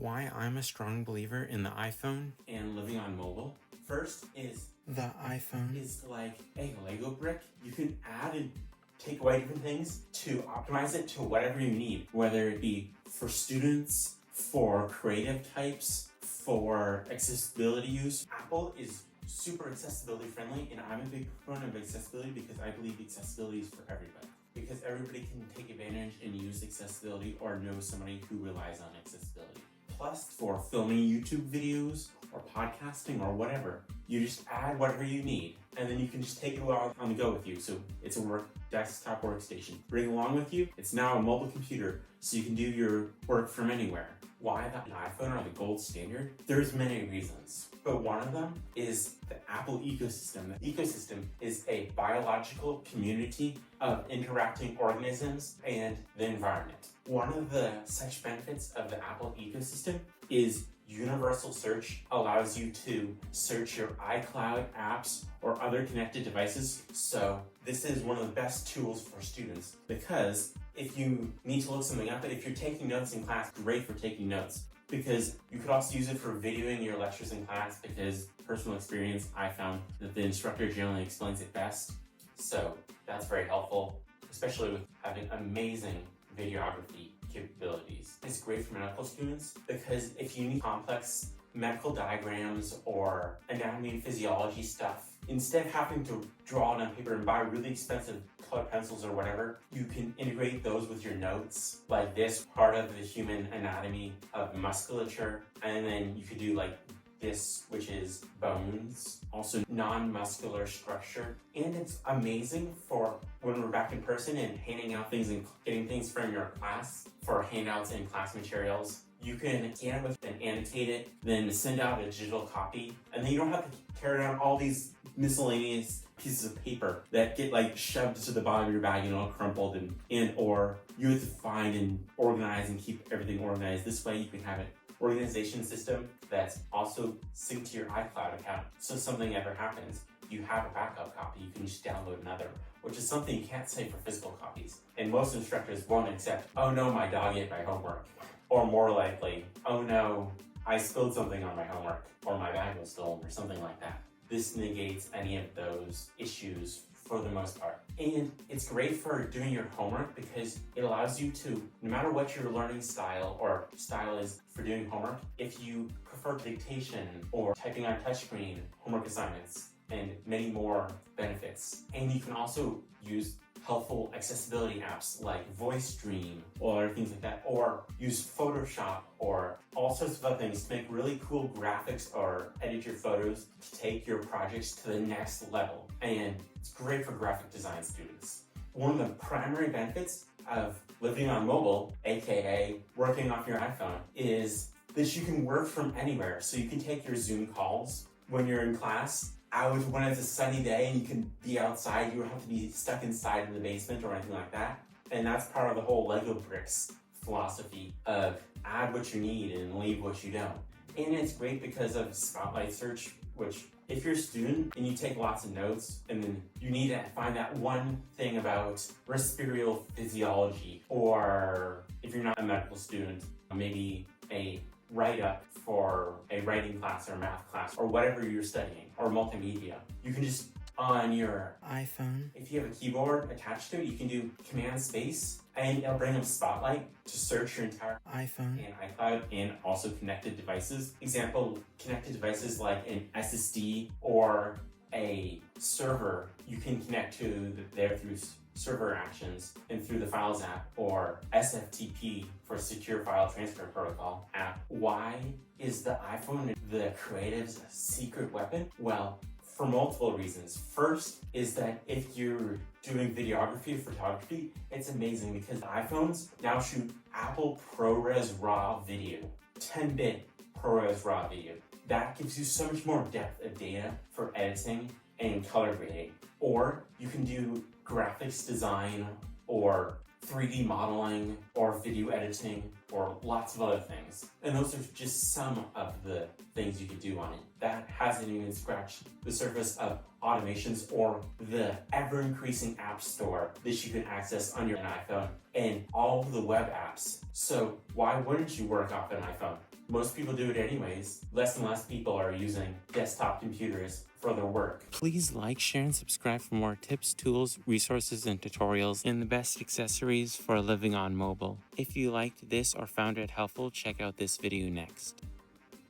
Why I'm a strong believer in the iPhone and living on mobile. First is the iPhone is like a Lego brick. You can add and take away different things to optimize it to whatever you need, whether it be for students, for creative types, for accessibility use. Apple is super accessibility friendly, and I'm a big proponent of accessibility because I believe accessibility is for everybody. Because everybody can take advantage and use accessibility or know somebody who relies on accessibility. Plus, for filming YouTube videos or podcasting or whatever, you just add whatever you need, and then you can just take it along on the go with you. So it's a desktop workstation. Bring it along with you. It's now a mobile computer, so you can do your work from anywhere. Why the iPhone are the gold standard? There's many reasons, but one of them is the Apple ecosystem. The ecosystem is a biological community of interacting organisms and the environment. One of the such benefits of the Apple ecosystem is universal search allows you to search your iCloud apps or other connected devices. So this is one of the best tools for students because if you need to look something up, but if you're taking notes in class, great for taking notes because you could also use it for videoing your lectures in class because personal experience, I found that the instructor generally explains it best. So that's very helpful, especially with having amazing videography capabilities. It's great for medical students because if you need complex medical diagrams or anatomy and physiology stuff, instead of having to draw it on paper and buy really expensive colored pencils or whatever, you can integrate those with your notes, like this part of the human anatomy of musculature, and then you could do like this, which is bones, also non-muscular structure. And it's amazing for when we're back in person and handing out things and getting things from your class for handouts and class materials. You can scan it with and annotate it, then send out a digital copy, and then you don't have to carry around all these miscellaneous pieces of paper that get like shoved to the bottom of your bag and all crumpled and or you have to find and organize and keep everything organized. This way you can have an organization system that's also synced to your iCloud account. So if something ever happens, you have a backup copy, you can just download another, which is something you can't say for physical copies. And most instructors won't accept, oh no, my dog ate my homework. Or more likely, oh no, I spilled something on my homework, or my bag was stolen, or something like that. This negates any of those issues for the most part. And it's great for doing your homework because it allows you to, no matter what your learning style or style is for doing homework, if you prefer dictation or typing on touchscreen, homework assignments, and many more benefits. And you can also use helpful accessibility apps like VoiceStream or things like that, or use Photoshop or all sorts of other things to make really cool graphics or edit your photos to take your projects to the next level. And it's great for graphic design students. One of the primary benefits of living on mobile, aka working off your iPhone, is that you can work from anywhere. So you can take your Zoom calls when you're in class out when it's a sunny day and you can be outside. You don't have to be stuck inside in the basement or anything like that. And that's part of the whole Lego bricks philosophy of add what you need and leave what you don't. And it's great because of Spotlight Search, which if you're a student and you take lots of notes and then you need to find that one thing about respiratory physiology, or if you're not a medical student, maybe a write-up for a writing class or math class or whatever you're studying, or multimedia. You can just, on your iPhone, if you have a keyboard attached to it, you can do Command Space and it'll bring up Spotlight to search your entire iPhone and iCloud and also connected devices. Example, connected devices like an SSD or a server, you can connect to there through server actions and through the Files app, or SFTP for Secure File Transfer Protocol app. Why is the iPhone the creative's secret weapon? Well, for multiple reasons. First is that if you're doing videography or photography, it's amazing because iPhones now shoot Apple ProRes RAW video, 10-bit ProRes RAW video. That gives you so much more depth of data for editing and color grading. Or you can do graphics design or 3D modeling or video editing or lots of other things. And those are just some of the things you can do on it. That hasn't even scratched the surface of automations or the ever-increasing app store that you can access on your iPhone and all of the web apps. So why wouldn't you work off an iPhone? most people do it anyways. Less and less people are using desktop computers for their work. Please like, share, and subscribe for more tips, tools, resources, and tutorials, and the best accessories for living on mobile. If you liked this or found it helpful, check out this video next.